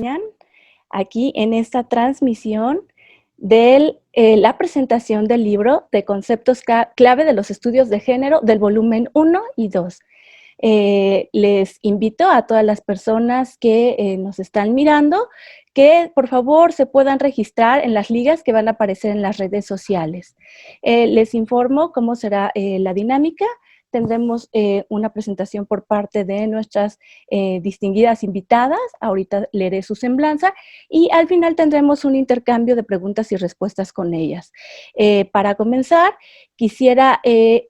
acompañan aquí en esta transmisión de la presentación del libro de conceptos clave de los estudios de género del volumen 1 y 2. Les invito a todas las personas que nos están mirando que por favor se puedan registrar en las ligas que van a aparecer en las redes sociales. Les informo cómo será la dinámica. Tendremos una presentación por parte de nuestras distinguidas invitadas. Ahorita leeré su semblanza y al final tendremos un intercambio de preguntas y respuestas con ellas. Para comenzar, quisiera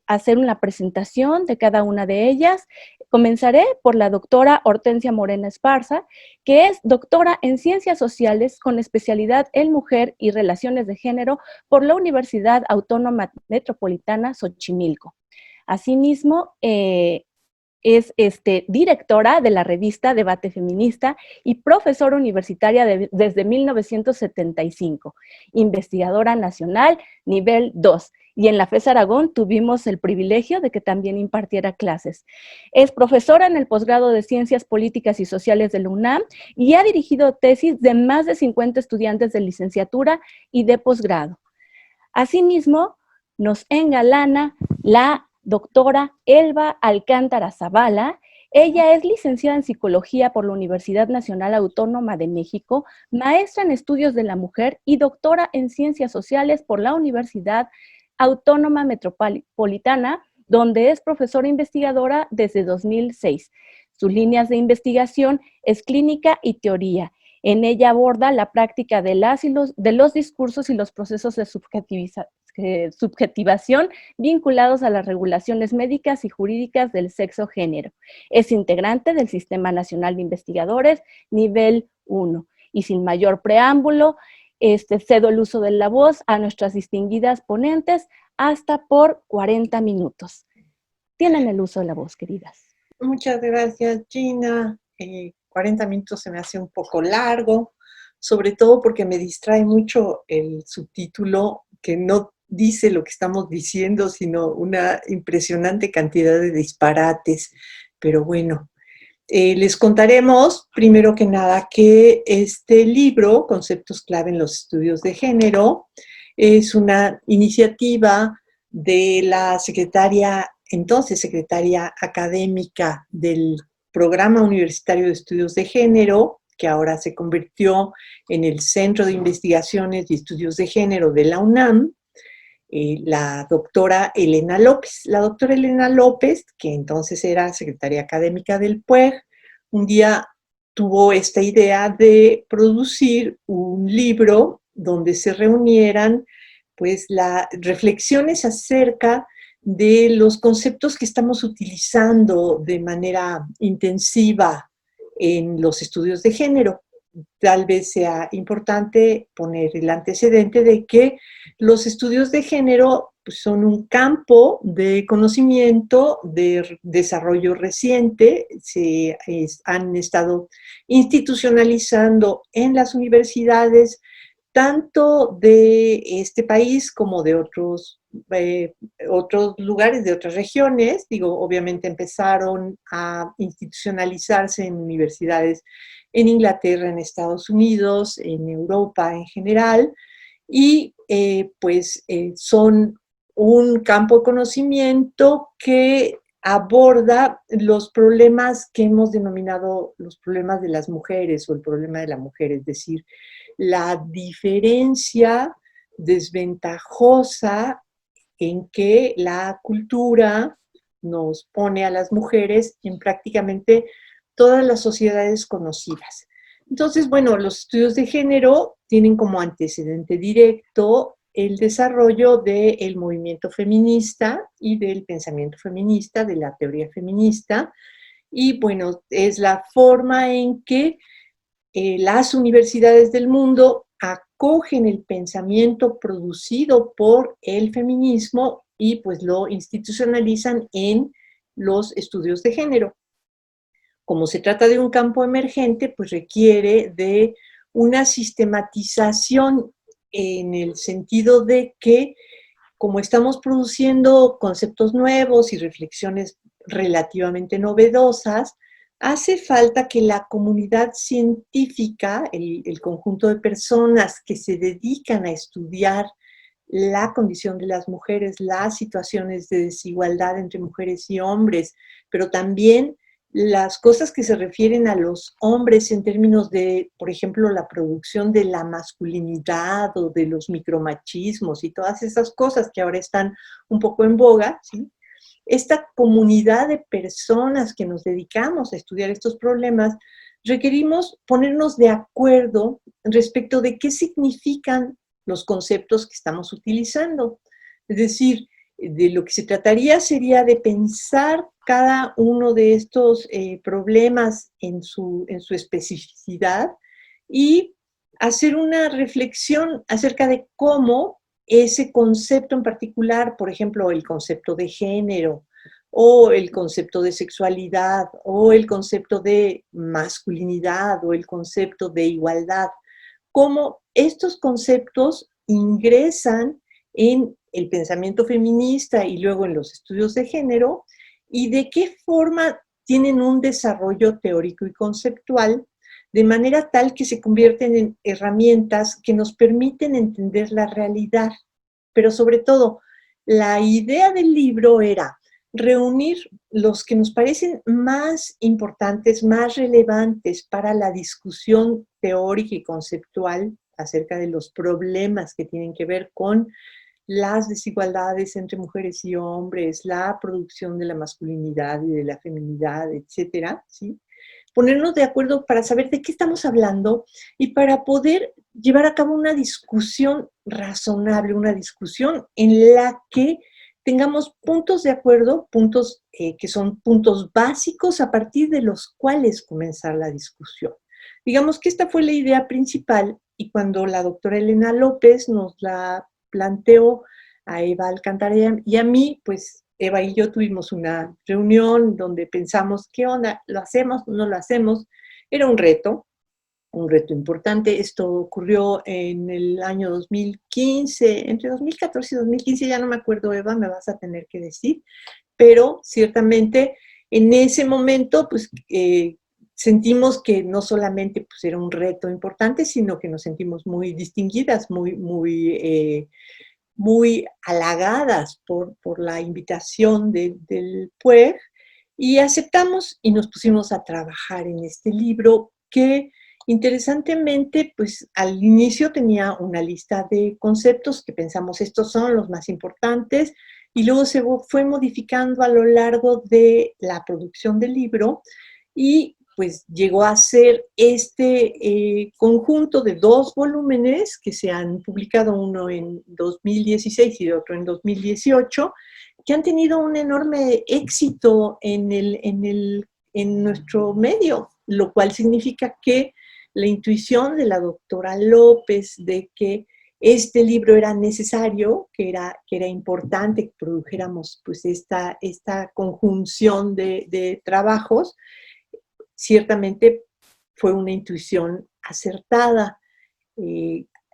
hacer una presentación de cada una de ellas. Comenzaré por la doctora Hortensia Morena Esparza, que es doctora en Ciencias Sociales con especialidad en Mujer y Relaciones de Género por la Universidad Autónoma Metropolitana Xochimilco. Asimismo, es directora de la revista Debate Feminista y profesora universitaria desde 1975, investigadora nacional nivel 2. Y en la FES Aragón tuvimos el privilegio de que también impartiera clases. Es profesora en el posgrado de Ciencias Políticas y Sociales de la UNAM y ha dirigido tesis de más de 50 estudiantes de licenciatura y de posgrado. Asimismo, nos engalana la doctora Elba Alcántara Zavala. Ella es licenciada en Psicología por la Universidad Nacional Autónoma de México, maestra en Estudios de la Mujer y doctora en Ciencias Sociales por la Universidad Autónoma Metropolitana, donde es profesora investigadora desde 2006. Sus líneas de investigación es clínica y teoría. En ella aborda la práctica de los discursos y los procesos de subjetivación vinculados a las regulaciones médicas y jurídicas del sexo-género. Es integrante del Sistema Nacional de Investigadores, nivel 1. Y sin mayor preámbulo, cedo el uso de la voz a nuestras distinguidas ponentes hasta por 40 minutos. Tienen el uso de la voz, queridas. Muchas gracias, Gina. 40 minutos se me hace un poco largo, sobre todo porque me distrae mucho el subtítulo que no dice lo que estamos diciendo, sino una impresionante cantidad de disparates. Pero bueno, les contaremos, primero que nada, que este libro, Conceptos clave en los estudios de género, es una iniciativa de la entonces secretaria académica del Programa Universitario de Estudios de Género, que ahora se convirtió en el Centro de Investigaciones y Estudios de Género de la UNAM, la doctora Elena López. La doctora Elena López, que entonces era secretaria académica del PUEG, un día tuvo esta idea de producir un libro donde se reunieran pues las reflexiones acerca de los conceptos que estamos utilizando de manera intensiva en los estudios de género. Tal vez sea importante poner el antecedente de que los estudios de género pues, son un campo de conocimiento de desarrollo reciente, han estado institucionalizando en las universidades tanto de este país como de otros lugares, de otras regiones. Digo, obviamente empezaron a institucionalizarse en universidades en Inglaterra, en Estados Unidos, en Europa en general, y son un campo de conocimiento que aborda los problemas que hemos denominado los problemas de las mujeres o el problema de la mujer, es decir, la diferencia desventajosa en que la cultura nos pone a las mujeres en prácticamente todas las sociedades conocidas. Entonces, bueno, los estudios de género tienen como antecedente directo el desarrollo del movimiento feminista y del pensamiento feminista, de la teoría feminista, y bueno, es la forma en que las universidades del mundo acogen el pensamiento producido por el feminismo y pues lo institucionalizan en los estudios de género. Como se trata de un campo emergente, pues requiere de una sistematización en el sentido de que, como estamos produciendo conceptos nuevos y reflexiones relativamente novedosas, hace falta que la comunidad científica, el conjunto de personas que se dedican a estudiar la condición de las mujeres, las situaciones de desigualdad entre mujeres y hombres, pero también las cosas que se refieren a los hombres en términos de, por ejemplo, la producción de la masculinidad o de los micromachismos y todas esas cosas que ahora están un poco en boga, ¿sí? Esta comunidad de personas que nos dedicamos a estudiar estos problemas, requerimos ponernos de acuerdo respecto de qué significan los conceptos que estamos utilizando. Es decir, de lo que se trataría sería de pensar cada uno de estos problemas en su especificidad y hacer una reflexión acerca de cómo ese concepto en particular, por ejemplo, el concepto de género, o el concepto de sexualidad, o el concepto de masculinidad, o el concepto de igualdad, cómo estos conceptos ingresan en el pensamiento feminista y luego en los estudios de género, y de qué forma tienen un desarrollo teórico y conceptual, de manera tal que se convierten en herramientas que nos permiten entender la realidad. Pero sobre todo, la idea del libro era reunir los que nos parecen más importantes, más relevantes para la discusión teórica y conceptual acerca de los problemas que tienen que ver con las desigualdades entre mujeres y hombres, la producción de la masculinidad y de la feminidad, etcétera, ¿sí? Ponernos de acuerdo para saber de qué estamos hablando y para poder llevar a cabo una discusión razonable, una discusión en la que tengamos puntos de acuerdo, puntos que son puntos básicos a partir de los cuales comenzar la discusión. Digamos que esta fue la idea principal y cuando la doctora Elena López nos la planteó a Eva Alcántara y a mí, pues Eva y yo tuvimos una reunión donde pensamos, ¿qué onda? ¿Lo hacemos? ¿No lo hacemos? Era un reto importante. Esto ocurrió en el año 2015, entre 2014 y 2015, ya no me acuerdo, Eva, me vas a tener que decir, pero ciertamente en ese momento, pues, sentimos que no solamente pues, era un reto importante, sino que nos sentimos muy distinguidas, muy halagadas por la invitación del PUEG y aceptamos y nos pusimos a trabajar en este libro que interesantemente pues al inicio tenía una lista de conceptos que pensamos estos son los más importantes y luego se fue modificando a lo largo de la producción del libro y pues llegó a ser este conjunto de 2 volúmenes que se han publicado, uno en 2016 y otro en 2018, que han tenido un enorme éxito en nuestro medio, lo cual significa que la intuición de la doctora López de que este libro era necesario, que era importante que produjéramos pues esta conjunción de trabajos, ciertamente fue una intuición acertada.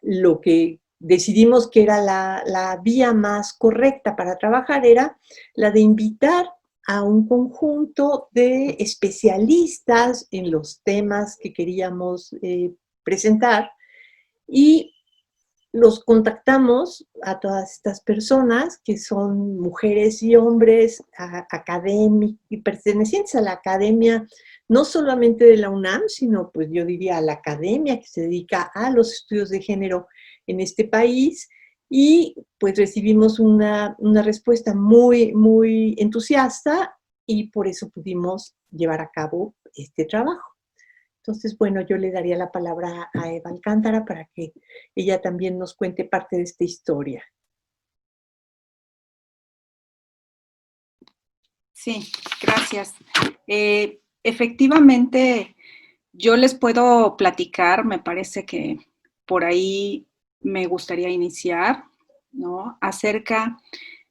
Lo que decidimos que era la vía más correcta para trabajar era la de invitar a un conjunto de especialistas en los temas que queríamos presentar y los contactamos a todas estas personas que son mujeres y hombres académicos y pertenecientes a la academia, no solamente de la UNAM, sino pues yo diría a la academia que se dedica a los estudios de género en este país y pues recibimos una respuesta muy entusiasta y por eso pudimos llevar a cabo este trabajo. Entonces, bueno, yo le daría la palabra a Eva Alcántara para que ella también nos cuente parte de esta historia. Sí, gracias. Efectivamente, yo les puedo platicar, me parece que por ahí me gustaría iniciar, ¿no? Acerca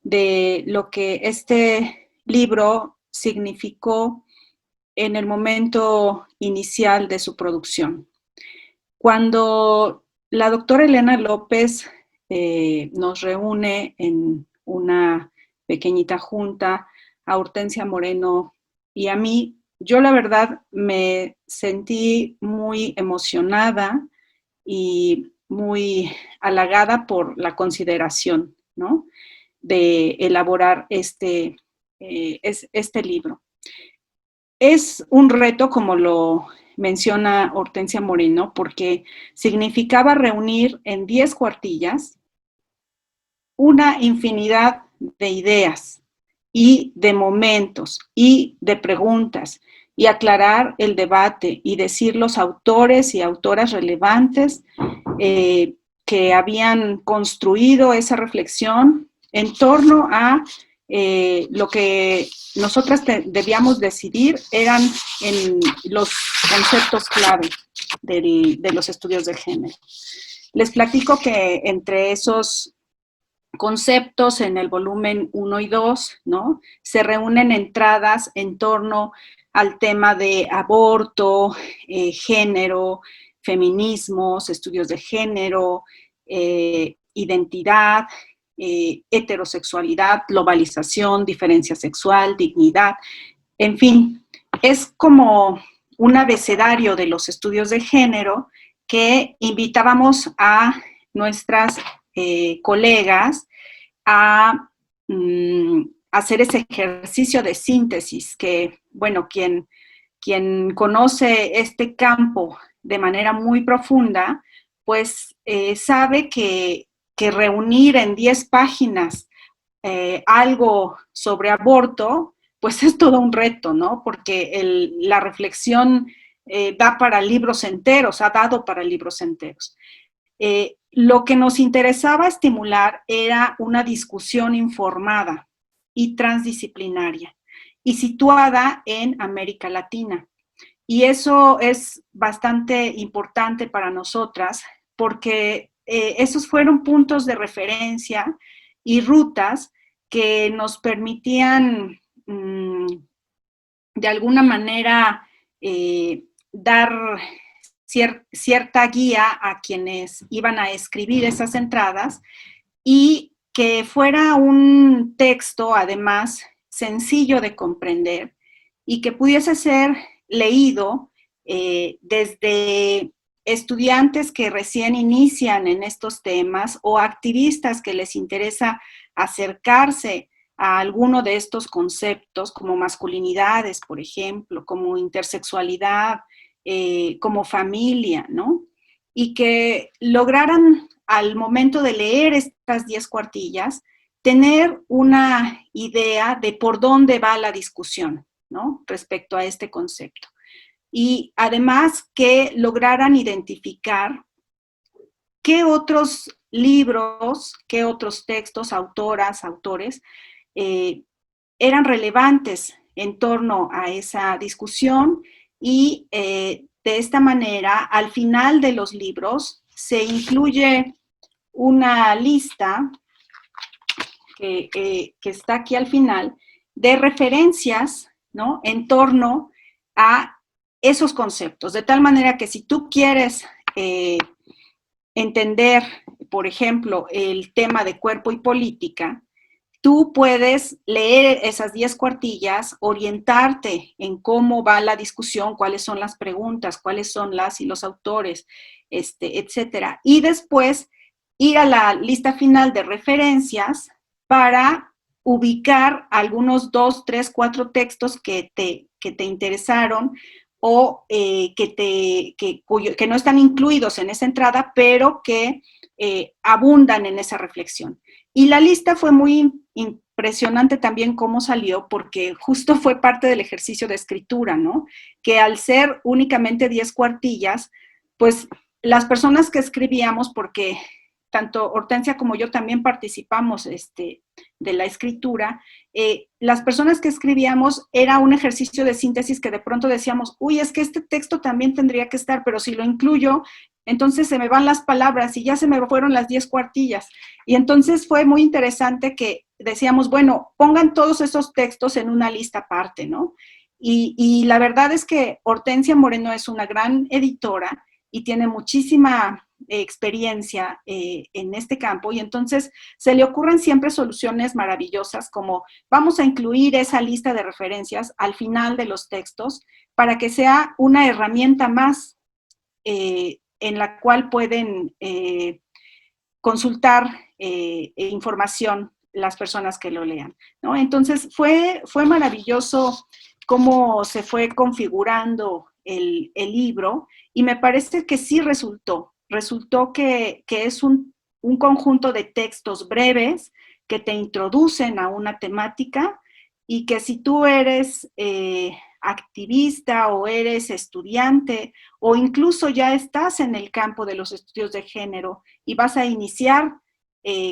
de lo que este libro significó en el momento inicial de su producción. Cuando la doctora Elena López nos reúne en una pequeñita junta a Hortensia Moreno y a mí, yo la verdad me sentí muy emocionada y muy halagada por la consideración, ¿no?, de elaborar este libro. Es un reto, como lo menciona Hortensia Moreno, porque significaba reunir en 10 cuartillas una infinidad de ideas y de momentos y de preguntas, y aclarar el debate y decir los autores y autoras relevantes que habían construido esa reflexión en torno a lo que nosotras debíamos decidir eran en los conceptos clave de los estudios de género. Les platico que entre esos conceptos en el volumen 1 y 2, ¿no?, se reúnen entradas en torno al tema de aborto, género, feminismos, estudios de género, identidad, heterosexualidad, globalización, diferencia sexual, dignidad, en fin, es como un abecedario de los estudios de género que invitábamos a nuestras colegas a hacer ese ejercicio de síntesis que, bueno, quien conoce este campo de manera muy profunda, pues sabe que reunir en 10 páginas algo sobre aborto, pues es todo un reto, ¿no? Porque la reflexión da para libros enteros, ha dado para libros enteros. Lo que nos interesaba estimular era una discusión informada y transdisciplinaria y situada en América Latina. Y eso es bastante importante para nosotras porque esos fueron puntos de referencia y rutas que nos permitían de alguna manera dar cierta guía a quienes iban a escribir esas entradas y que fuera un texto, además, sencillo de comprender y que pudiese ser leído desde estudiantes que recién inician en estos temas o activistas que les interesa acercarse a alguno de estos conceptos, como masculinidades, por ejemplo, como intersexualidad, como familia, ¿no? Y que lograran al momento de leer estas 10 cuartillas tener una idea de por dónde va la discusión, ¿no?, respecto a este concepto. Y además que lograran identificar qué otros libros, qué otros textos, autoras, autores, eran relevantes en torno a esa discusión y de esta manera, al final de los libros, se incluye una lista que está aquí al final de referencias, ¿no?, en torno a esos conceptos, de tal manera que si tú quieres entender, por ejemplo, el tema de cuerpo y política, tú puedes leer esas 10 cuartillas, orientarte en cómo va la discusión, cuáles son las preguntas, cuáles son las y los autores, etcétera. Y después ir a la lista final de referencias para ubicar algunos 2, 3, 4 textos que te interesaron o que no están incluidos en esa entrada, pero que abundan en esa reflexión. Y la lista fue muy impresionante también cómo salió, porque justo fue parte del ejercicio de escritura, ¿no? Que al ser únicamente 10 cuartillas, pues las personas que escribíamos, porque tanto Hortensia como yo también participamos de la escritura, las personas que escribíamos era un ejercicio de síntesis que de pronto decíamos, uy, es que este texto también tendría que estar, pero si lo incluyo, entonces se me van las palabras y ya se me fueron las 10 cuartillas. Y entonces fue muy interesante que decíamos, bueno, pongan todos esos textos en una lista aparte, ¿no? Y la verdad es que Hortensia Moreno es una gran editora y tiene muchísima experiencia en este campo, y entonces se le ocurren siempre soluciones maravillosas, como vamos a incluir esa lista de referencias al final de los textos para que sea una herramienta más en la cual pueden consultar información las personas que lo lean, ¿no? Entonces fue maravilloso cómo se fue configurando el libro, y me parece que sí resultó que es un conjunto de textos breves que te introducen a una temática, y que si tú eres activista o eres estudiante o incluso ya estás en el campo de los estudios de género y vas a iniciar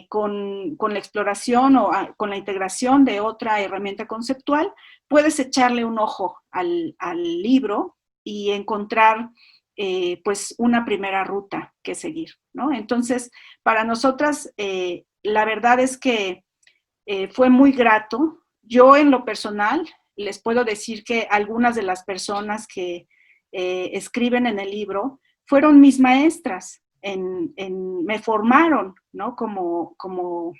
con la exploración o con la integración de otra herramienta conceptual, puedes echarle un ojo al libro y encontrar pues una primera ruta que seguir, ¿no? Entonces, para nosotras, la verdad es que fue muy grato. Yo en lo personal les puedo decir que algunas de las personas que escriben en el libro fueron mis maestras, me formaron, ¿no? Como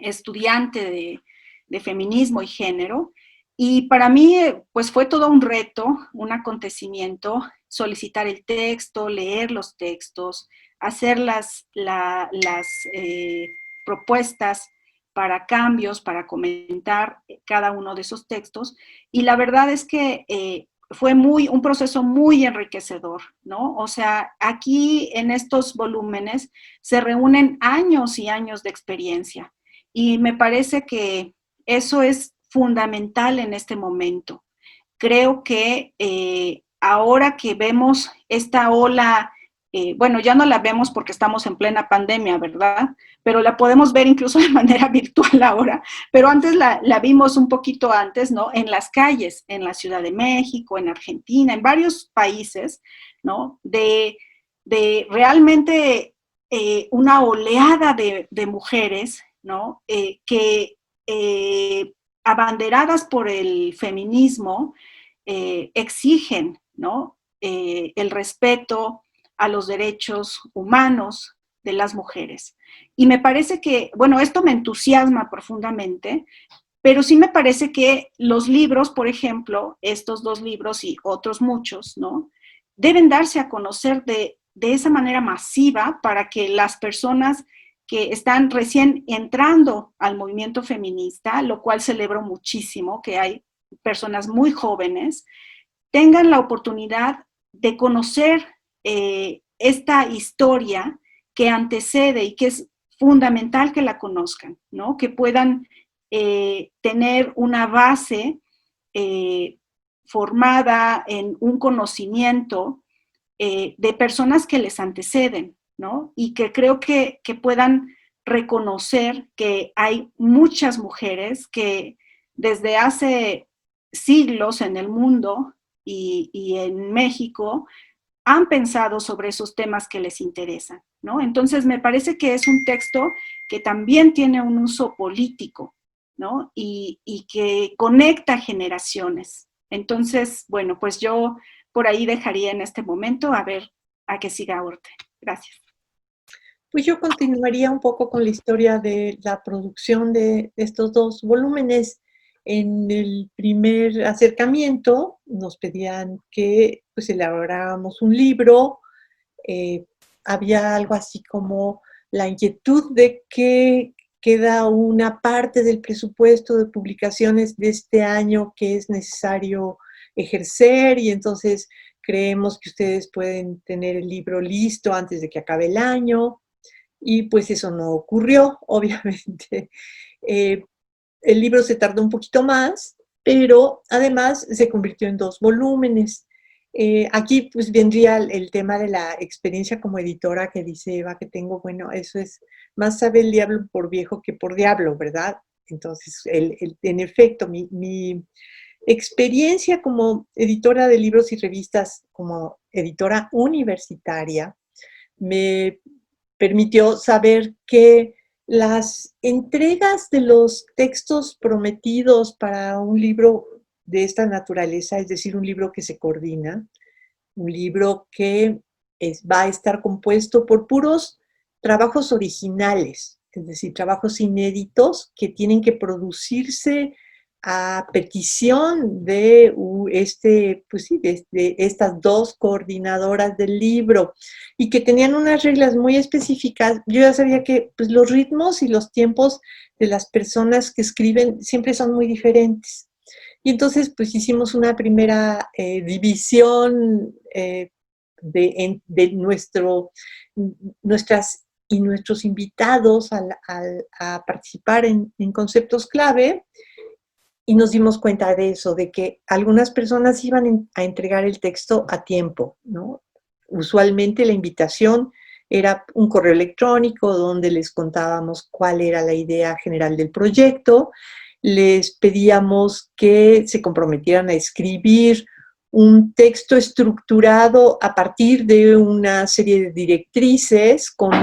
estudiante de feminismo y género, y para mí pues fue todo un reto, un acontecimiento, solicitar el texto, leer los textos, hacer las propuestas para cambios, para comentar cada uno de esos textos, y la verdad es que fue un proceso muy enriquecedor, ¿no? O sea, aquí en estos volúmenes se reúnen años y años de experiencia, y me parece que eso es fundamental en este momento. Creo que ahora que vemos esta ola, bueno, ya no la vemos porque estamos en plena pandemia, ¿verdad? Pero la podemos ver incluso de manera virtual ahora, pero antes la vimos un poquito antes, ¿no? En las calles, en la Ciudad de México, en Argentina, en varios países, ¿no? De realmente una oleada de mujeres, ¿no? Que abanderadas por el feminismo, exigen, ¿no? El respeto a los derechos humanos de las mujeres. Y me parece que, bueno, esto me entusiasma profundamente, pero sí me parece que los libros, por ejemplo, estos dos libros y otros muchos, ¿no? Deben darse a conocer de esa manera masiva para que las personas que están recién entrando al movimiento feminista, lo cual celebro muchísimo, que hay personas muy jóvenes, tengan la oportunidad de conocer esta historia que antecede y que es fundamental que la conozcan, ¿no? Que puedan tener una base formada en un conocimiento de personas que les anteceden, ¿no? Y que creo que puedan reconocer que hay muchas mujeres que desde hace siglos en el mundo y en México han pensado sobre esos temas que les interesan, ¿no? Entonces me parece que es un texto que también tiene un uso político, ¿no? Y que conecta generaciones. Entonces, bueno, pues yo por ahí dejaría en este momento a ver a qué siga Orte. Gracias. Pues yo continuaría un poco con la historia de la producción de estos dos volúmenes. En el primer acercamiento nos pedían que pues elaboráramos un libro. Había algo así como la inquietud de que queda una parte del presupuesto de publicaciones de este año que es necesario ejercer, y entonces creemos que ustedes pueden tener el libro listo antes de que acabe el año. Y pues eso no ocurrió, obviamente. El libro se tardó un poquito más, pero además se convirtió en dos volúmenes. Aquí pues vendría el tema de la experiencia como editora que dice Eva que tengo. Bueno, eso es, más sabe el diablo por viejo que por diablo, ¿verdad? Entonces, en efecto, mi experiencia como editora de libros y revistas, como editora universitaria, me permitió saber que las entregas de los textos prometidos para un libro de esta naturaleza, es decir, un libro que se coordina, un libro que va a estar compuesto por puros trabajos originales, es decir, trabajos inéditos que tienen que producirse a petición de, pues sí, de estas dos coordinadoras del libro, y que tenían unas reglas muy específicas. Yo ya sabía que pues, los ritmos y los tiempos de las personas que escriben siempre son muy diferentes. Y entonces pues hicimos una primera división de nuestros invitados a participar en conceptos clave, y nos dimos cuenta de eso, de que algunas personas iban a entregar el texto a tiempo, ¿no? Usualmente la invitación era un correo electrónico donde les contábamos cuál era la idea general del proyecto, les pedíamos que se comprometieran a escribir un texto estructurado a partir de una serie de directrices con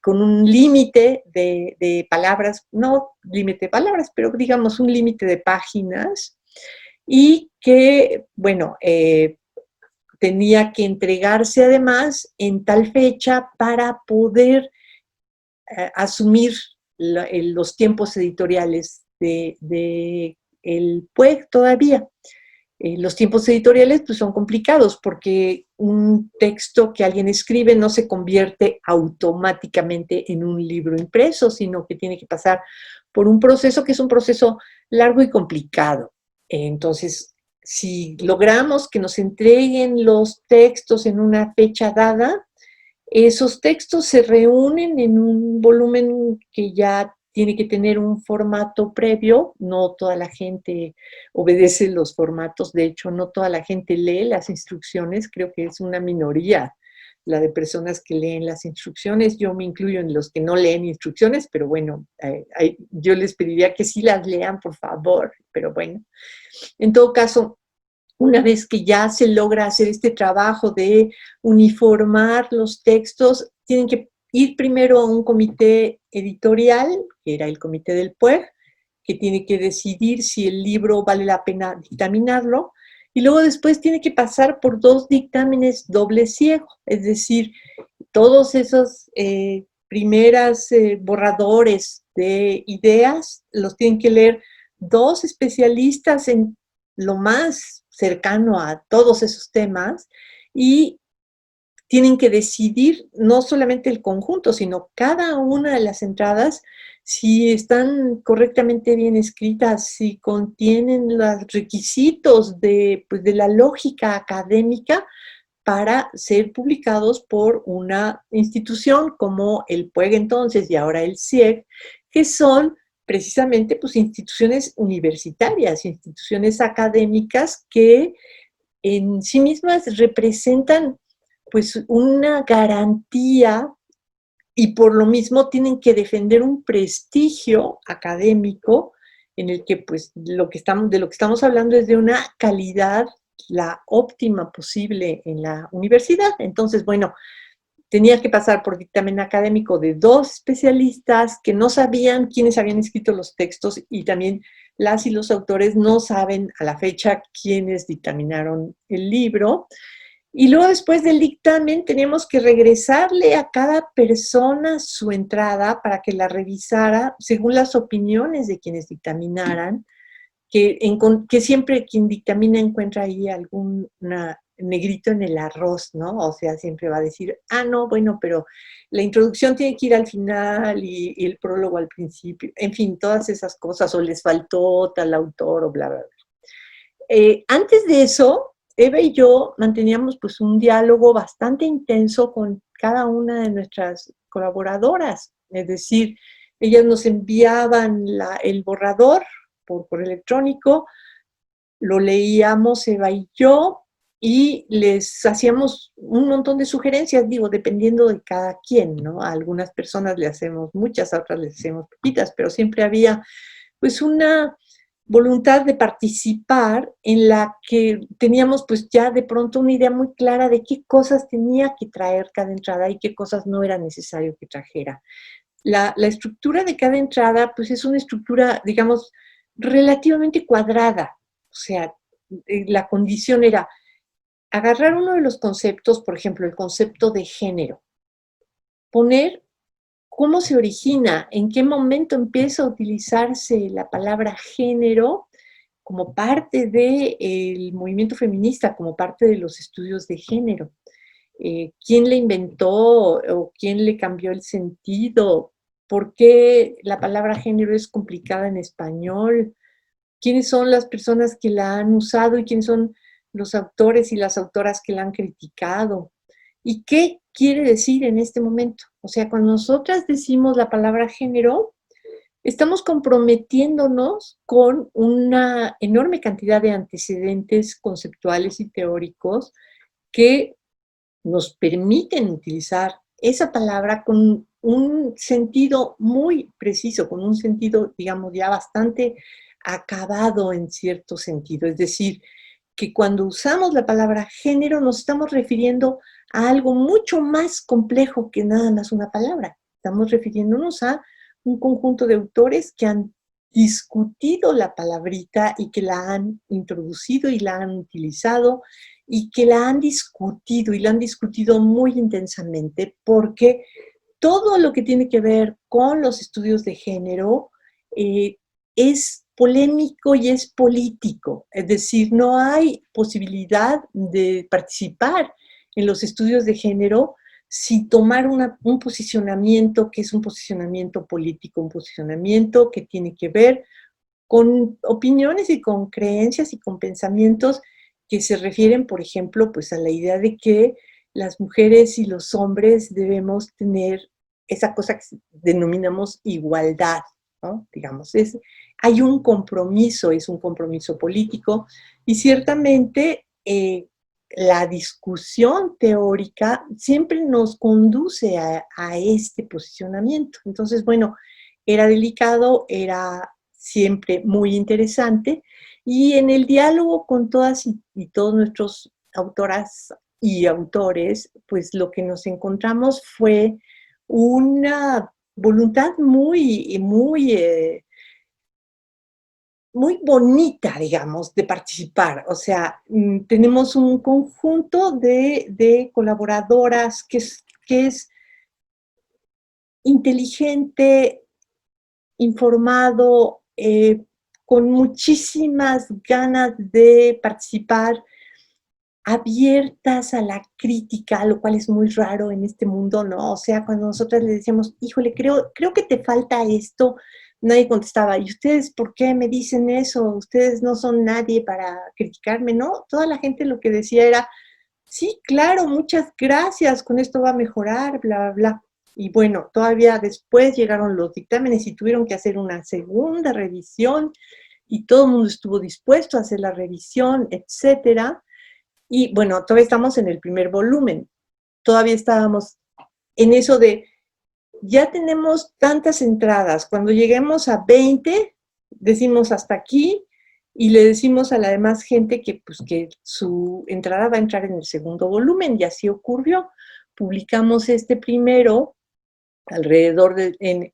un límite de palabras, no límite de palabras, pero digamos un límite de páginas, y que, bueno, tenía que entregarse además en tal fecha para poder asumir los tiempos editoriales de el PUEG todavía. Los tiempos editoriales pues, son complicados porque un texto que alguien escribe no se convierte automáticamente en un libro impreso, sino que tiene que pasar por un proceso que es un proceso largo y complicado. Entonces, si logramos que nos entreguen los textos en una fecha dada, esos textos se reúnen en un volumen que ya tiene que tener un formato previo. No toda la gente obedece los formatos, de hecho no toda la gente lee las instrucciones, creo que es una minoría la de personas que leen las instrucciones. Yo me incluyo en los que no leen instrucciones, pero bueno, yo les pediría que sí las lean, por favor, pero bueno. En todo caso, una vez que ya se logra hacer este trabajo de uniformar los textos, tienen que ir primero a un comité editorial, que era el comité del PUEG, que tiene que decidir si el libro vale la pena dictaminarlo, y luego después tiene que pasar por 2 dictámenes doble ciego, es decir, todos esos primeras borradores de ideas los tienen que leer 2 especialistas en lo más cercano a todos esos temas, y tienen que decidir no solamente el conjunto, sino cada una de las entradas, si están correctamente bien escritas, si contienen los requisitos pues, de la lógica académica para ser publicados por una institución como el PUEG entonces y ahora el CIEG, que son precisamente pues, instituciones universitarias, instituciones académicas que en sí mismas representan pues una garantía, y por lo mismo tienen que defender un prestigio académico en el que pues de lo que estamos hablando es de una calidad la óptima posible en la universidad. Entonces, bueno, tenía que pasar por dictamen académico de 2 especialistas que no sabían quiénes habían escrito los textos, y también las y los autores no saben a la fecha quiénes dictaminaron el libro. Y luego después del dictamen teníamos que regresarle a cada persona su entrada para que la revisara según las opiniones de quienes dictaminaran, que siempre quien dictamina encuentra ahí algún negrito en el arroz, ¿no? O sea, siempre va a decir, no, bueno, pero la introducción tiene que ir al final y el prólogo al principio. En fin, todas esas cosas, o les faltó tal autor o bla, bla, bla. Antes de eso, Eva y yo manteníamos pues un diálogo bastante intenso con cada una de nuestras colaboradoras. Es decir, ellas nos enviaban el borrador por correo electrónico, lo leíamos Eva y yo, y les hacíamos un montón de sugerencias, digo, dependiendo de cada quien, ¿no? A algunas personas le hacemos muchas, a otras les hacemos poquitas, pero siempre había pues una voluntad de participar en la que teníamos pues ya de pronto una idea muy clara de qué cosas tenía que traer cada entrada y qué cosas no era necesario que trajera. La estructura de cada entrada pues es una estructura, digamos, relativamente cuadrada. O sea, la condición era agarrar uno de los conceptos, por ejemplo, el concepto de género, poner cómo se origina, en qué momento empieza a utilizarse la palabra género como parte del movimiento feminista, como parte de los estudios de género. ¿Quién le inventó o quién le cambió el sentido? ¿Por qué la palabra género es complicada en español? ¿Quiénes son las personas que la han usado y quiénes son los autores y las autoras que la han criticado? ¿Y qué quiere decir en este momento? O sea, cuando nosotras decimos la palabra género, estamos comprometiéndonos con una enorme cantidad de antecedentes conceptuales y teóricos que nos permiten utilizar esa palabra con un sentido muy preciso, con un sentido, digamos, ya bastante acabado en cierto sentido. Es decir, que cuando usamos la palabra género nos estamos refiriendo a algo mucho más complejo que nada más una palabra. Estamos refiriéndonos a un conjunto de autores que han discutido la palabrita y que la han introducido y la han utilizado y que la han discutido y la han discutido muy intensamente porque todo lo que tiene que ver con los estudios de género es polémico y es político. Es decir, no hay posibilidad de participar en los estudios de género sin tomar un posicionamiento que es un posicionamiento político, un posicionamiento que tiene que ver con opiniones y con creencias y con pensamientos que se refieren, por ejemplo, pues a la idea de que las mujeres y los hombres debemos tener esa cosa que denominamos igualdad, ¿no? Digamos, hay un compromiso, es un compromiso político y ciertamente la discusión teórica siempre nos conduce a este posicionamiento. Entonces, bueno, era delicado, era siempre muy interesante, y en el diálogo con todas y todos nuestros autoras y autores, pues lo que nos encontramos fue una voluntad muy bonita, digamos, de participar. O sea, tenemos un conjunto de colaboradoras que es inteligente, informado, con muchísimas ganas de participar, abiertas a la crítica, lo cual es muy raro en este mundo, ¿no? O sea, cuando nosotras le decíamos, híjole, creo que te falta esto, nadie contestaba, ¿y ustedes por qué me dicen eso? Ustedes no son nadie para criticarme, ¿no? Toda la gente lo que decía era, sí, claro, muchas gracias, con esto va a mejorar, bla, bla, bla. Y bueno, todavía después llegaron los dictámenes y tuvieron que hacer una segunda revisión y todo el mundo estuvo dispuesto a hacer la revisión, etcétera. Y bueno, todavía estamos en el primer volumen. Todavía estábamos en eso de, ya tenemos tantas entradas. Cuando lleguemos a 20, decimos hasta aquí y le decimos a la demás gente que, pues, que su entrada va a entrar en el segundo volumen, y así ocurrió. Publicamos este primero alrededor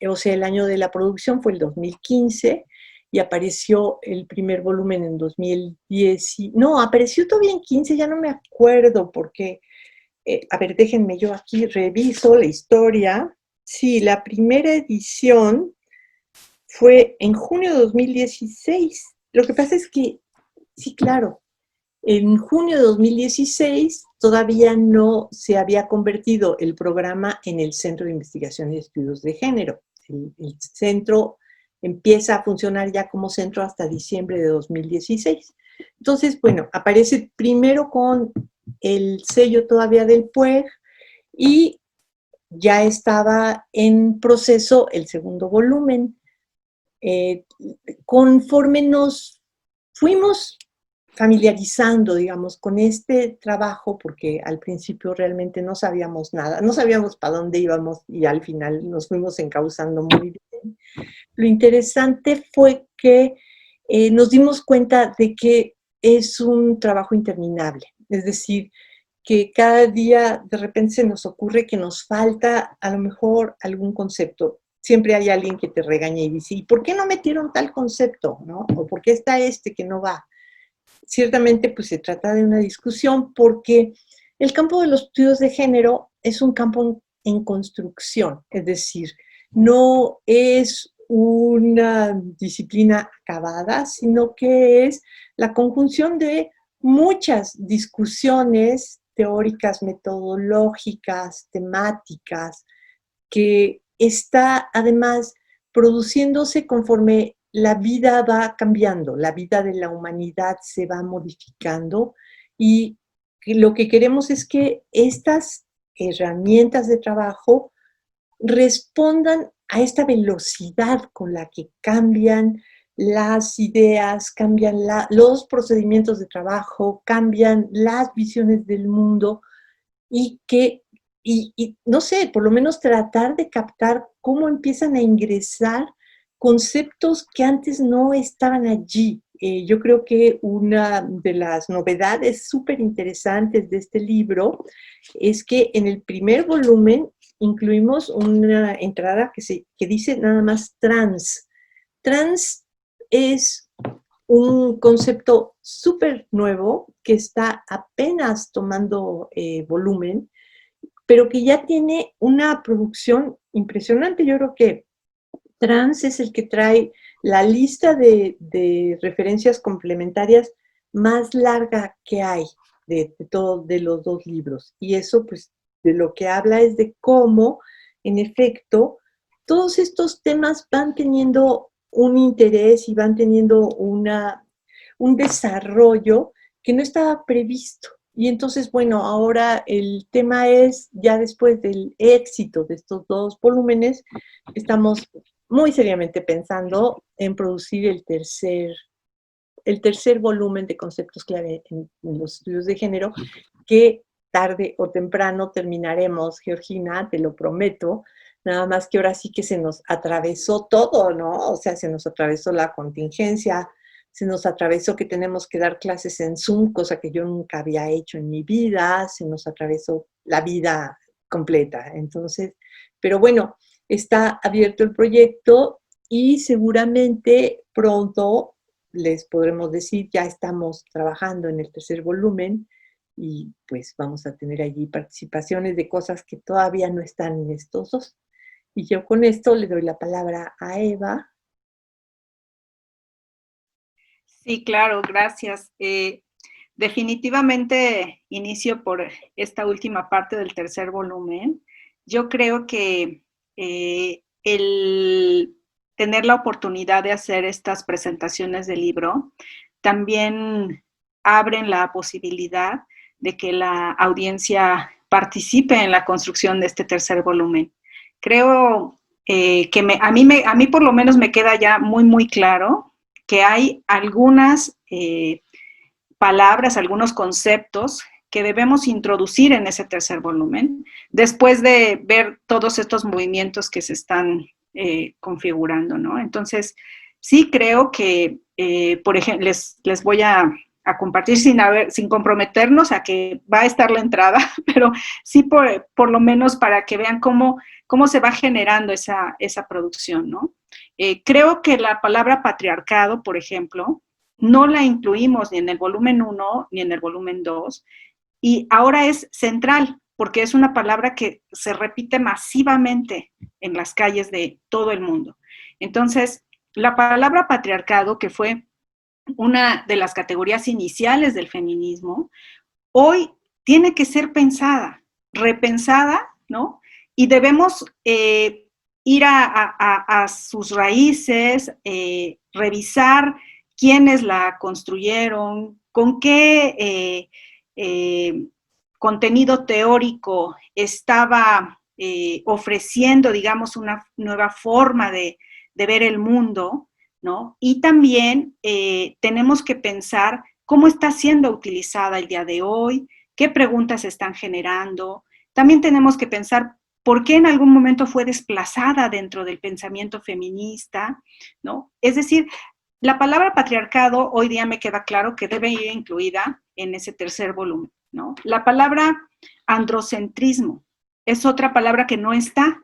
o sea, el año de la producción fue el 2015, y apareció el primer volumen en 2010, no, apareció todavía en 15, ya no me acuerdo, porque, a ver, déjenme, yo aquí reviso la historia. Sí, la primera edición fue en junio de 2016. Lo que pasa es que, sí, claro, en junio de 2016 todavía no se había convertido el programa en el Centro de Investigación y Estudios de Género. El centro empieza a funcionar ya como centro hasta diciembre de 2016. Entonces, bueno, aparece primero con el sello todavía del PUEG y ya estaba en proceso el segundo volumen. Conforme nos fuimos familiarizando, digamos, con este trabajo, porque al principio realmente no sabíamos nada, no sabíamos para dónde íbamos y al final nos fuimos encauzando muy bien. Lo interesante fue que nos dimos cuenta de que es un trabajo interminable, es decir, que cada día de repente se nos ocurre que nos falta a lo mejor algún concepto. Siempre hay alguien que te regaña y dice, ¿y por qué no metieron tal concepto? ¿No? ¿O por qué está este que no va? ciertamente pues se trata de una discusión porque el campo de los estudios de género es un campo en construcción, es decir, no es una disciplina acabada, sino que es la conjunción de muchas discusiones teóricas, metodológicas, temáticas, que está además produciéndose conforme la vida va cambiando, la vida de la humanidad se va modificando y lo que queremos es que estas herramientas de trabajo respondan a esta velocidad con la que cambian las ideas, cambian los procedimientos de trabajo, cambian las visiones del mundo y que, no sé, por lo menos tratar de captar cómo empiezan a ingresar conceptos que antes no estaban allí. Yo creo que una de las novedades súper interesantes de este libro es que en el primer volumen incluimos una entrada que dice nada más trans. Trans es un concepto súper nuevo que está apenas tomando volumen, pero que ya tiene una producción impresionante. Yo creo que Trans es el que trae la lista de referencias complementarias más larga que hay de los dos libros. Y eso, pues, de lo que habla es de cómo, en efecto, todos estos temas van teniendo un interés y van teniendo un desarrollo que no estaba previsto. Y entonces, bueno, ahora el tema es, ya después del éxito de estos dos volúmenes, estamos muy seriamente pensando en producir el tercer volumen de conceptos clave en los estudios de género, que tarde o temprano terminaremos, Georgina, te lo prometo, nada más que ahora sí que se nos atravesó todo, ¿no? O sea, se nos atravesó la contingencia, se nos atravesó que tenemos que dar clases en Zoom, cosa que yo nunca había hecho en mi vida, se nos atravesó la vida completa. Entonces, pero bueno, está abierto el proyecto y seguramente pronto les podremos decir, ya estamos trabajando en el tercer volumen y pues vamos a tener allí participaciones de cosas que todavía no están en estos dos. Y yo con esto le doy la palabra a Eva. Sí, claro, gracias. Definitivamente inicio por esta última parte del tercer volumen. Yo creo que el tener la oportunidad de hacer estas presentaciones del libro también abren la posibilidad de que la audiencia participe en la construcción de este tercer volumen. Creo que a mí por lo menos me queda ya muy, muy claro que hay algunas palabras, algunos conceptos que debemos introducir en ese tercer volumen, después de ver todos estos movimientos que se están configurando, ¿no? Entonces, sí creo que, por ejemplo, les voy a compartir sin comprometernos a que va a estar la entrada, pero sí por lo menos para que vean cómo se va generando esa producción, ¿no? Creo que la palabra patriarcado, por ejemplo, no la incluimos ni en el volumen 1 ni en el volumen 2, y ahora es central, porque es una palabra que se repite masivamente en las calles de todo el mundo. Entonces, la palabra patriarcado, que fue una de las categorías iniciales del feminismo, hoy tiene que ser pensada, repensada, ¿no? Y debemos ir a sus raíces, revisar quiénes la construyeron, con qué contenido teórico estaba ofreciendo, digamos, una nueva forma de ver el mundo, ¿no? Y también tenemos que pensar cómo está siendo utilizada el día de hoy, qué preguntas se están generando. También tenemos que pensar por qué en algún momento fue desplazada dentro del pensamiento feminista, ¿no? Es decir, la palabra patriarcado hoy día me queda claro que debe ir incluida en ese tercer volumen, ¿no? La palabra androcentrismo es otra palabra que no está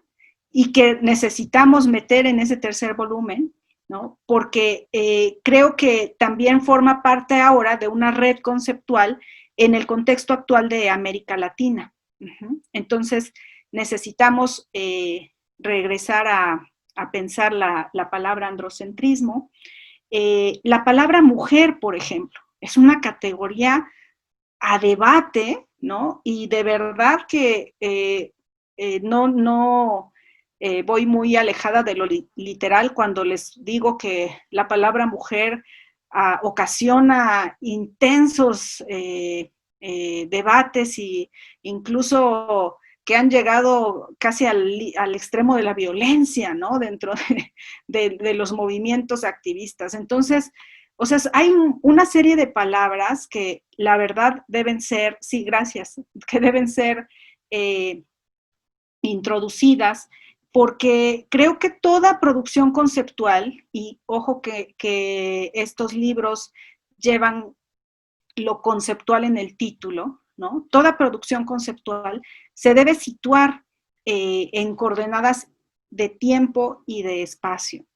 y que necesitamos meter en ese tercer volumen, ¿no? Porque creo que también forma parte ahora de una red conceptual en el contexto actual de América Latina. Entonces, necesitamos regresar a pensar la palabra androcentrismo. La palabra mujer, por ejemplo, es una categoría a debate, ¿no? Y de verdad que no voy muy alejada de lo literal cuando les digo que la palabra mujer ocasiona intensos debates e incluso que han llegado casi al extremo de la violencia, ¿no? Dentro de los movimientos activistas. Entonces, o sea, hay una serie de palabras que la verdad deben ser, sí, gracias, que deben ser introducidas, porque creo que toda producción conceptual, y ojo que estos libros llevan lo conceptual en el título, ¿no? Toda producción conceptual se debe situar en coordenadas de tiempo y de espacio.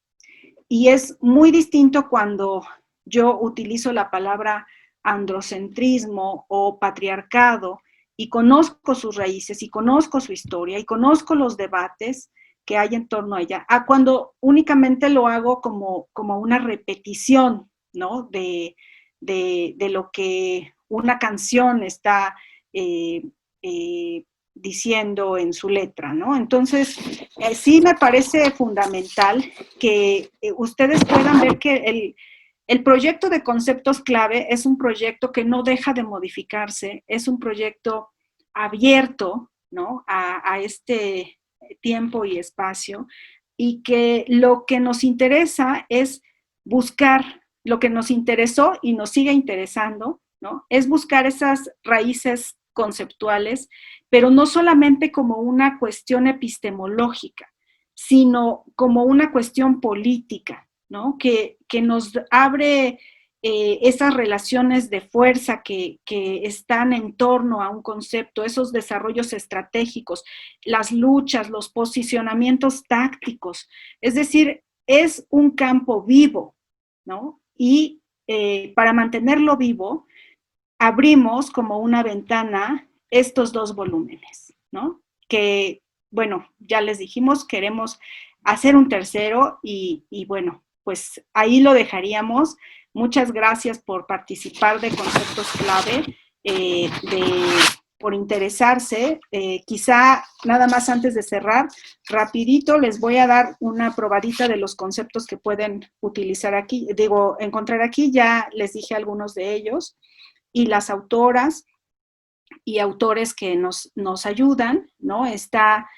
Y es muy distinto cuando yo utilizo la palabra androcentrismo o patriarcado y conozco sus raíces y conozco su historia y conozco los debates que hay en torno a ella, a cuando únicamente lo hago como una repetición, ¿no? De lo que una canción está diciendo en su letra, ¿no? Entonces, sí me parece fundamental que ustedes puedan ver que el proyecto de conceptos clave es un proyecto que no deja de modificarse, es un proyecto abierto, ¿no? A este tiempo y espacio, y que lo que nos interesa es buscar lo que nos interesó y nos sigue interesando, ¿no? Es buscar esas raíces conceptuales, pero no solamente como una cuestión epistemológica, sino como una cuestión política, ¿no? Que nos abre esas relaciones de fuerza que están en torno a un concepto, esos desarrollos estratégicos, las luchas, los posicionamientos tácticos. Es decir, es un campo vivo, ¿no? Y para mantenerlo vivo, abrimos como una ventana estos dos volúmenes, ¿no? Que, bueno, ya les dijimos, queremos hacer un tercero y bueno, pues ahí lo dejaríamos. Muchas gracias por participar de Conceptos Clave, por interesarse. Quizá nada más antes de cerrar, rapidito les voy a dar una probadita de los conceptos que pueden utilizar aquí, digo, encontrar aquí, ya les dije algunos de ellos, y las autoras y autores que nos ayudan, ¿no? Está,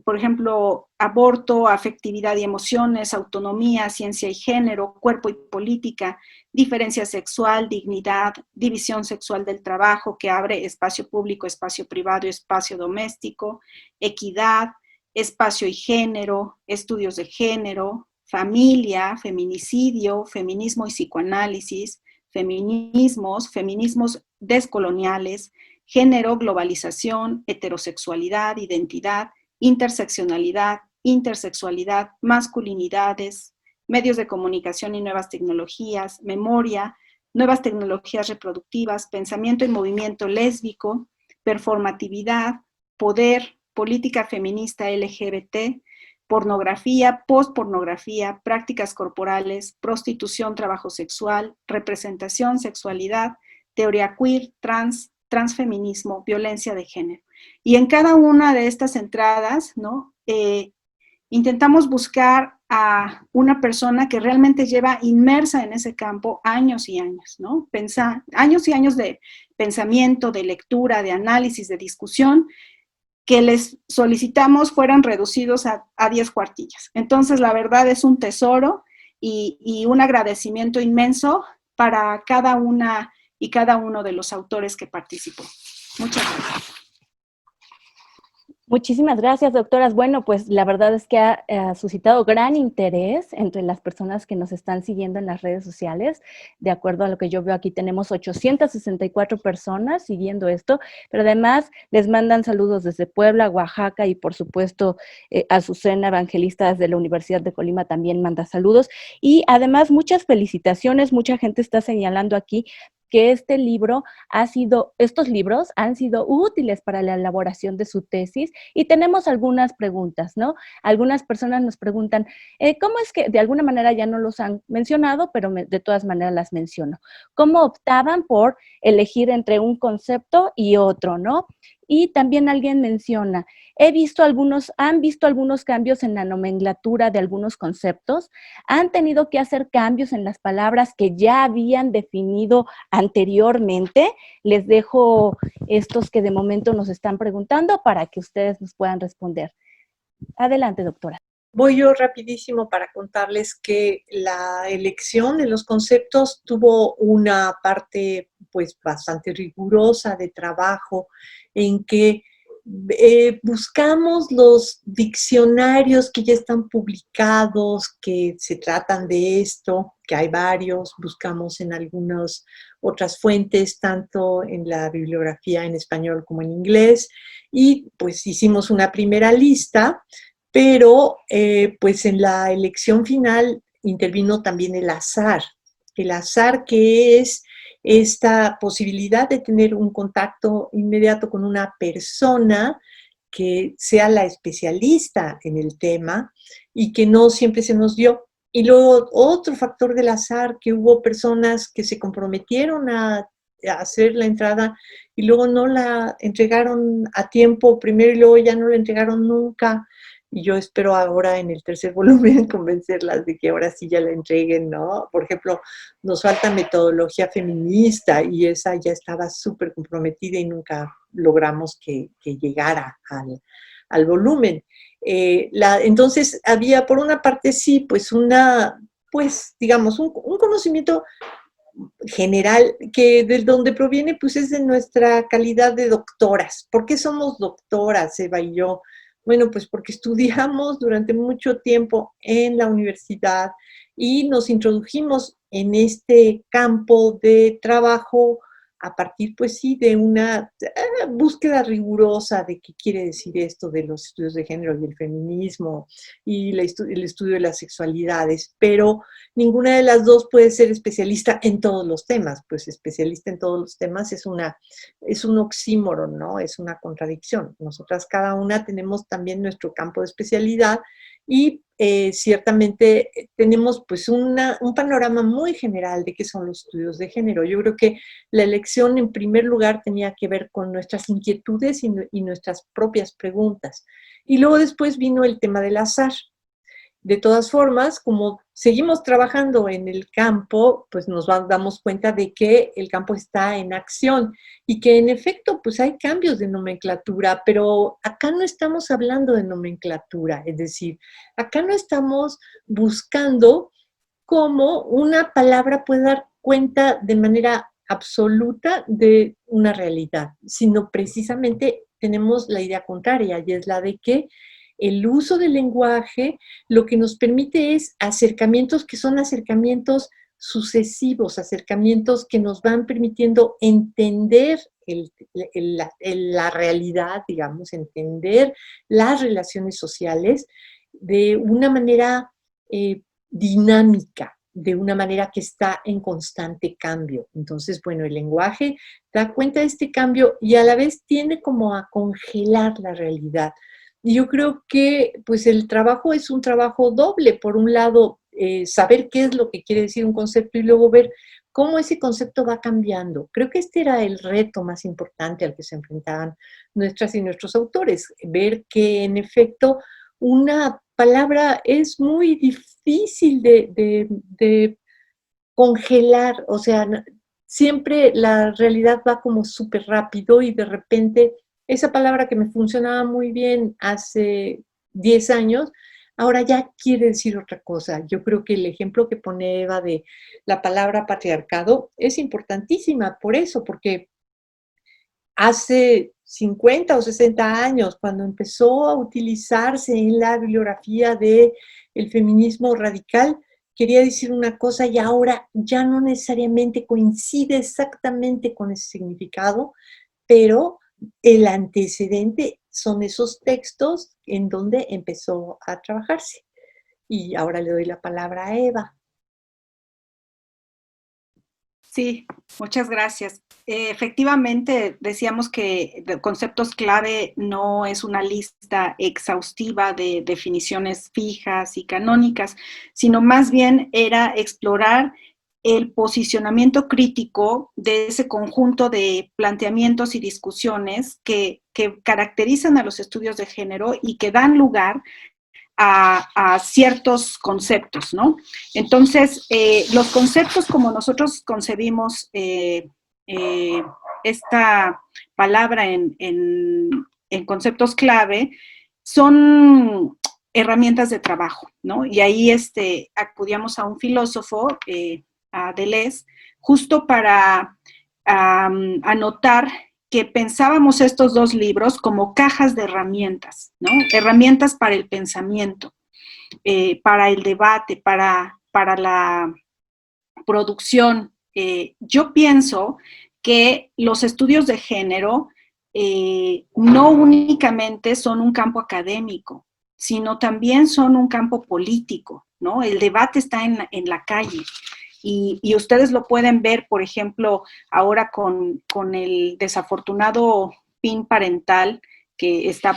por ejemplo, aborto, afectividad y emociones, autonomía, ciencia y género, cuerpo y política, diferencia sexual, dignidad, división sexual del trabajo, que abre espacio público, espacio privado y espacio doméstico, equidad, espacio y género, estudios de género, familia, feminicidio, feminismo y psicoanálisis, feminismos descoloniales, género, globalización, heterosexualidad, identidad, intersexualidad, masculinidades, medios de comunicación y nuevas tecnologías, memoria, nuevas tecnologías reproductivas, pensamiento y movimiento lésbico, performatividad, poder, política feminista LGBT, pornografía, postpornografía, prácticas corporales, prostitución, trabajo sexual, representación, sexualidad, teoría queer, transfeminismo, violencia de género. Y en cada una de estas entradas, ¿no? Intentamos buscar a una persona que realmente lleva inmersa en ese campo años y años, ¿no? Años y años de pensamiento, de lectura, de análisis, de discusión, que les solicitamos fueran reducidos a 10 cuartillas. Entonces, la verdad es un tesoro y un agradecimiento inmenso para cada una y cada uno de los autores que participó. Muchas gracias. Muchísimas gracias, doctoras. Bueno, pues la verdad es que ha suscitado gran interés entre las personas que nos están siguiendo en las redes sociales. De acuerdo a lo que yo veo aquí, tenemos 864 personas siguiendo esto, pero además les mandan saludos desde Puebla, Oaxaca y por supuesto Azucena Evangelista desde la Universidad de Colima también manda saludos. Y además muchas felicitaciones, mucha gente está señalando aquí que estos libros han sido útiles para la elaboración de su tesis y tenemos algunas preguntas, ¿no? Algunas personas nos preguntan, ¿cómo es que de alguna manera ya no los han mencionado, pero de todas maneras las menciono? ¿Cómo optaban por elegir entre un concepto y otro, ¿no? Y también alguien menciona, han visto algunos cambios en la nomenclatura de algunos conceptos, han tenido que hacer cambios en las palabras que ya habían definido anteriormente. Les dejo estos que de momento nos están preguntando para que ustedes nos puedan responder. Adelante, doctora. Voy yo rapidísimo para contarles que la elección de los conceptos tuvo una parte pues bastante rigurosa de trabajo en que buscamos los diccionarios que ya están publicados, que se tratan de esto, que hay varios, buscamos en algunas otras fuentes, tanto en la bibliografía en español como en inglés, y pues hicimos una primera lista, pero pues en la elección final intervino también el azar que es esta posibilidad de tener un contacto inmediato con una persona que sea la especialista en el tema y que no siempre se nos dio. Y luego otro factor del azar, que hubo personas que se comprometieron a hacer la entrada y luego no la entregaron a tiempo primero y luego ya no la entregaron nunca. Y yo espero ahora en el tercer volumen convencerlas de que ahora sí ya la entreguen, ¿no? Por ejemplo, nos falta metodología feminista y esa ya estaba súper comprometida y nunca logramos que llegara al volumen. Entonces había por una parte sí, pues digamos, un conocimiento general que de donde proviene pues es de nuestra calidad de doctoras. ¿Por qué somos doctoras, Eva y yo? Bueno, pues porque estudiamos durante mucho tiempo en la universidad y nos introdujimos en este campo de trabajo a partir, pues sí, de una búsqueda rigurosa de qué quiere decir esto de los estudios de género y el feminismo y el estudio de las sexualidades, pero ninguna de las dos puede ser especialista en todos los temas, pues especialista en todos los temas es un oxímoron, ¿no? Es una contradicción. Nosotras cada una tenemos también nuestro campo de especialidad y ciertamente tenemos pues un panorama muy general de qué son los estudios de género. Yo creo que la elección en primer lugar tenía que ver con nuestras inquietudes y nuestras propias preguntas. Y luego después vino el tema del azar. De todas formas, como seguimos trabajando en el campo, pues nos damos cuenta de que el campo está en acción y que en efecto pues hay cambios de nomenclatura, pero acá no estamos hablando de nomenclatura, es decir, acá no estamos buscando cómo una palabra puede dar cuenta de manera absoluta de una realidad, sino precisamente tenemos la idea contraria y es la de que el uso del lenguaje lo que nos permite es acercamientos que son acercamientos sucesivos, acercamientos que nos van permitiendo entender la realidad, digamos, entender las relaciones sociales de una manera dinámica, de una manera que está en constante cambio. Entonces, bueno, el lenguaje da cuenta de este cambio y a la vez tiende como a congelar la realidad. Y yo creo que pues el trabajo es un trabajo doble. Por un lado, saber qué es lo que quiere decir un concepto y luego ver cómo ese concepto va cambiando. Creo que este era el reto más importante al que se enfrentaban nuestras y nuestros autores, ver que en efecto una palabra es muy difícil de congelar, o sea, siempre la realidad va como súper rápido y de repente esa palabra que me funcionaba muy bien hace 10 años, ahora ya quiere decir otra cosa. Yo creo que el ejemplo que pone Eva de la palabra patriarcado es importantísima por eso, porque hace 50 o 60 años, cuando empezó a utilizarse en la bibliografía del feminismo radical, quería decir una cosa y ahora ya no necesariamente coincide exactamente con ese significado, pero el antecedente son esos textos en donde empezó a trabajarse. Y ahora le doy la palabra a Eva. Sí, muchas gracias. Efectivamente, decíamos que conceptos clave no es una lista exhaustiva de definiciones fijas y canónicas, sino más bien era explorar el posicionamiento crítico de ese conjunto de planteamientos y discusiones que caracterizan a los estudios de género y que dan lugar a ciertos conceptos, ¿no? Entonces, los conceptos como nosotros concebimos esta palabra en conceptos clave son herramientas de trabajo, ¿no? Y ahí acudíamos a un filósofo, a Deleuze, justo para anotar que pensábamos estos dos libros como cajas de herramientas, ¿no? Herramientas para el pensamiento, para el debate, para la producción. Yo pienso que los estudios de género no únicamente son un campo académico, sino también son un campo político, ¿no? El debate está en la calle. Y ustedes lo pueden ver, por ejemplo, ahora con el desafortunado PIN parental que está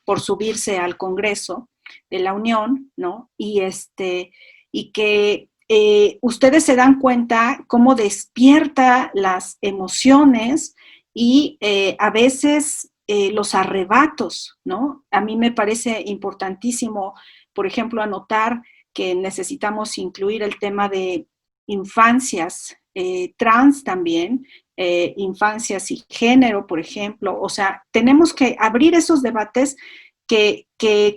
por subirse al Congreso de la Unión, ¿no? Y que ustedes se dan cuenta cómo despierta las emociones y a veces los arrebatos, ¿no? A mí me parece importantísimo, por ejemplo, anotar que necesitamos incluir el tema de infancias trans también, infancias y género, por ejemplo. O sea, tenemos que abrir esos debates que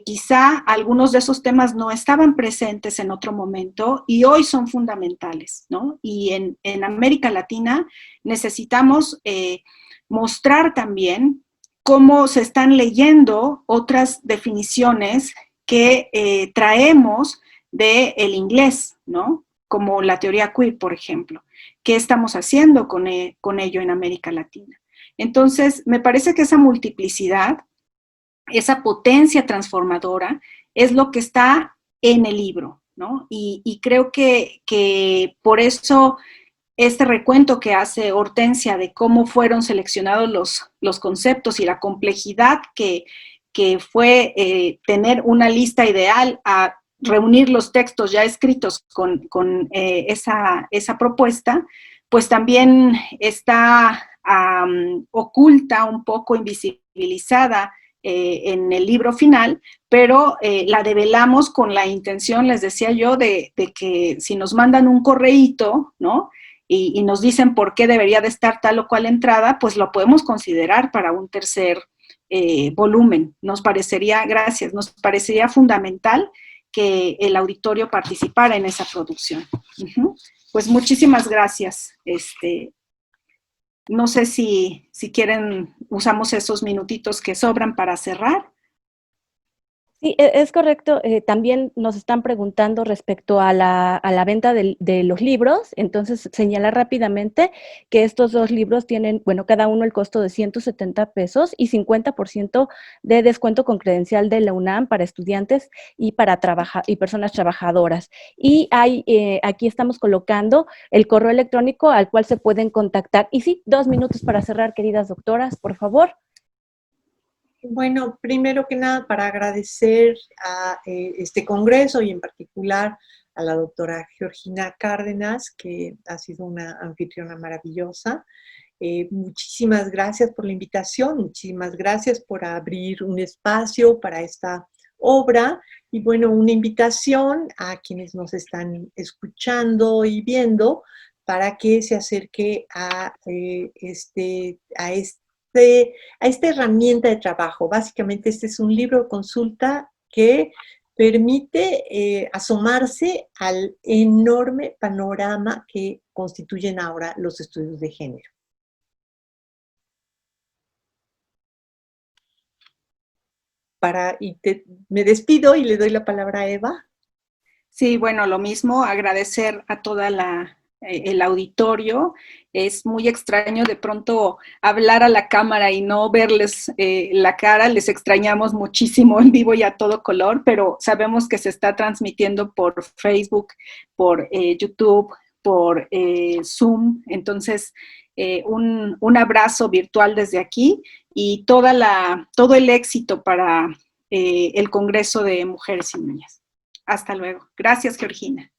quizá algunos de esos temas no estaban presentes en otro momento y hoy son fundamentales, ¿no? Y en América Latina necesitamos mostrar también cómo se están leyendo otras definiciones que traemos del inglés, ¿no? Como la teoría queer, por ejemplo. ¿Qué estamos haciendo con ello en América Latina? Entonces, me parece que esa multiplicidad, esa potencia transformadora, es lo que está en el libro, ¿no? Y creo que por eso este recuento que hace Hortensia de cómo fueron seleccionados los conceptos y la complejidad que fue tener una lista ideal a reunir los textos ya escritos con esa propuesta, pues también está oculta, un poco invisibilizada en el libro final, pero la develamos con la intención, les decía yo, de que si nos mandan un correíto, ¿no? Y nos dicen por qué debería de estar tal o cual entrada, pues lo podemos considerar para un tercer volumen. Nos parecería, gracias, nos parecería fundamental que el auditorio participara en esa producción. Pues muchísimas gracias. No sé si quieren, usamos esos minutitos que sobran para cerrar. Sí, es correcto. También nos están preguntando respecto a la venta de los libros. Entonces, señalar rápidamente que estos dos libros tienen, bueno, cada uno el costo de 170 pesos y 50% de descuento con credencial de la UNAM para estudiantes y para y personas trabajadoras. Y aquí estamos colocando el correo electrónico al cual se pueden contactar. Y sí, 2 minutos para cerrar, queridas doctoras, por favor. Bueno, primero que nada, para agradecer a este congreso y en particular a la doctora Georgina Cárdenas, que ha sido una anfitriona maravillosa. Muchísimas gracias por la invitación, muchísimas gracias por abrir un espacio para esta obra y bueno, una invitación a quienes nos están escuchando y viendo para que se acerque a esta herramienta de trabajo. Básicamente este es un libro de consulta que permite asomarse al enorme panorama que constituyen ahora los estudios de género. me despido y le doy la palabra a Eva. Sí, bueno, lo mismo, agradecer a toda el auditorio. Es muy extraño de pronto hablar a la cámara y no verles la cara. Les extrañamos muchísimo en vivo y a todo color, pero sabemos que se está transmitiendo por Facebook, por YouTube, por Zoom. Entonces, un abrazo virtual desde aquí y todo el éxito para el Congreso de Mujeres y Niñas. Hasta luego. Gracias, Georgina.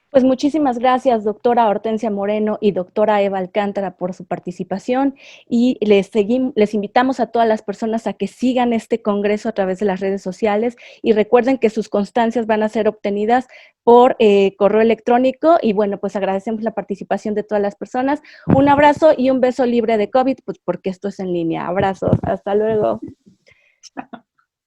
Pues muchísimas gracias, doctora Hortensia Moreno y doctora Eva Alcántara, por su participación, y les invitamos a todas las personas a que sigan este congreso a través de las redes sociales y recuerden que sus constancias van a ser obtenidas por correo electrónico y bueno, pues agradecemos la participación de todas las personas. Un abrazo y un beso libre de COVID, pues porque esto es en línea. Abrazos. Hasta luego.